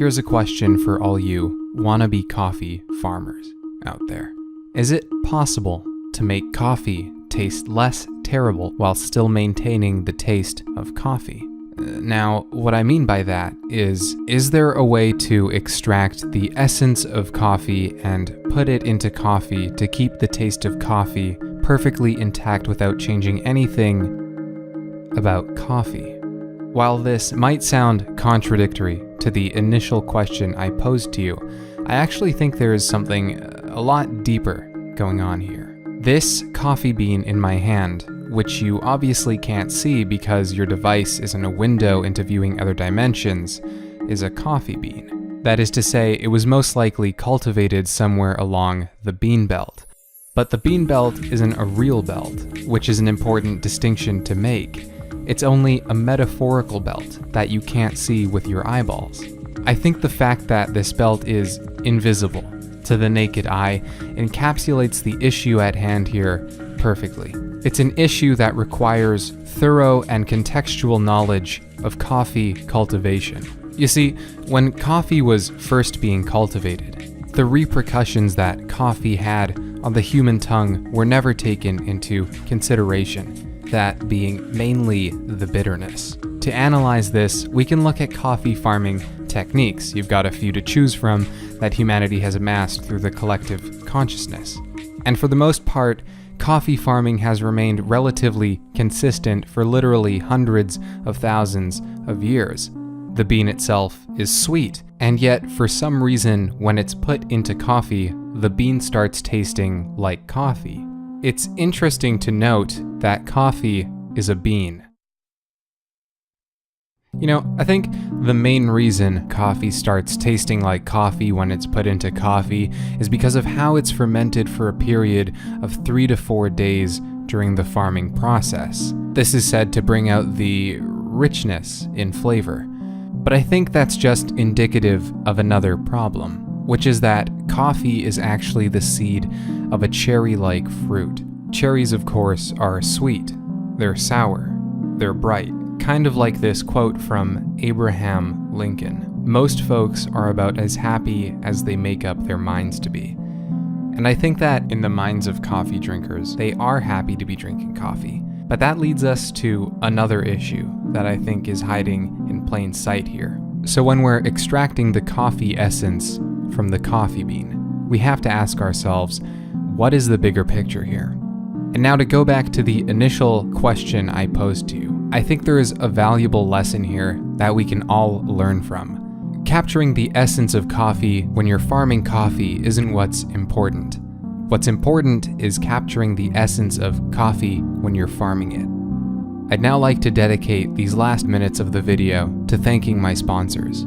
here's a question for all you wannabe coffee farmers out there. Is it possible to make coffee taste less terrible while still maintaining the taste of coffee? Now, what I mean by that is there a way to extract the essence of coffee and put it into coffee to keep the taste of coffee perfectly intact without changing anything about coffee? While this might sound contradictory to the initial question I posed to you, I actually think there is something a lot deeper going on here. This coffee bean in my hand, which you obviously can't see because your device isn't a window into viewing other dimensions, is a coffee bean. That is to say, it was most likely cultivated somewhere along the bean belt. But the bean belt isn't a real belt, which is an important distinction to make. It's only a metaphorical belt that you can't see with your eyeballs. I think the fact that this belt is invisible to the naked eye encapsulates the issue at hand here perfectly. It's an issue that requires thorough and contextual knowledge of coffee cultivation. You see, when coffee was first being cultivated, the repercussions that coffee had on the human tongue were never taken into consideration, that being mainly the bitterness. To analyze this, we can look at coffee farming techniques. You've got a few to choose from that humanity has amassed through the collective consciousness. And for the most part, coffee farming has remained relatively consistent for literally hundreds of thousands of years. The bean itself is sweet, and yet for some reason, when it's put into coffee, the bean starts tasting like coffee. It's interesting to note that coffee is a bean. You know, I think the main reason coffee starts tasting like coffee when it's put into coffee is because of how it's fermented for a period of 3 to 4 days during the farming process. This is said to bring out the richness in flavor. But I think that's just indicative of another problem, which is that coffee is actually the seed of a cherry-like fruit. Cherries, of course, are sweet. They're sour. They're bright. Kind of like this quote from Abraham Lincoln. Most folks are about as happy as they make up their minds to be. And I think that in the minds of coffee drinkers, they are happy to be drinking coffee. But that leads us to another issue that I think is hiding in plain sight here. So when we're extracting the coffee essence from the coffee bean, we have to ask ourselves, what is the bigger picture here? And now to go back to the initial question I posed to you, I think there is a valuable lesson here that we can all learn from. Capturing the essence of coffee when you're farming coffee isn't what's important. What's important is capturing the essence of coffee when you're farming it. I'd now like to dedicate these last minutes of the video to thanking my sponsors.